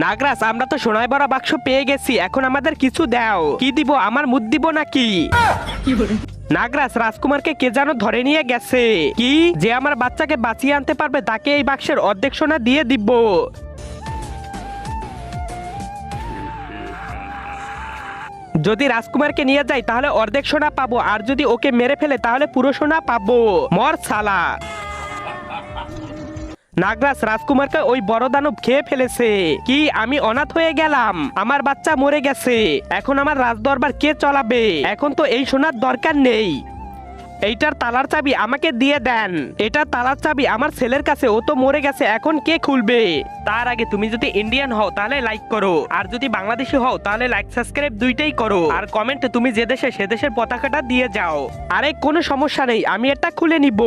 নাগরাজ আমরা তো সোনায় ভরা বাক্স পেয়ে গেছি, এখন আমাদের কিছু দাও। কি দিব, আমার মুদ দিব নাকি? নাগরাজ রাজকুমারকে কে যেন ধরে নিয়ে গেছে। কি, যে আমার বাচ্চাকে বাঁচিয়ে আনতে পারবে তাকে এই বাক্সের অর্ধেক সোনা দিয়ে দিব। যদি রাজকুমারকে নিয়ে যাই তাহলে অর্ধেক সোনা পাবো, আর যদি ওকে মেরে ফেলে তাহলে পুরো সোনা পাবো। মর শালা। নাগরাজ রাজকুমারকে ওই বড় দানব খেয়ে ফেলেছে। কি, আমি অনাথ হয়ে গেলাম, আমার বাচ্চা মরে গেছে, এখন আমার রাজদরবার কে চালাবে? এখন তো এই সোনার দরকার নেই। এইটার তালার চাবি আমাকে দিয়ে দেন। এটা তালার চাবি আমার ছেলের কাছে, ও তো মরে গেছে, এখন কে খুলবে? তার আগে তুমি যদি ইন্ডিয়ান হও তাহলে লাইক করো, আর যদি বাংলাদেশি হও তাহলে লাইক সাবস্ক্রাইব দুইটাই করো, আর কমেন্টে তুমি যে দেশে সে দেশের পতাকাটা দিয়ে যাও। আরে কোনো সমস্যা নেই, আমি এটা খুলে নিব।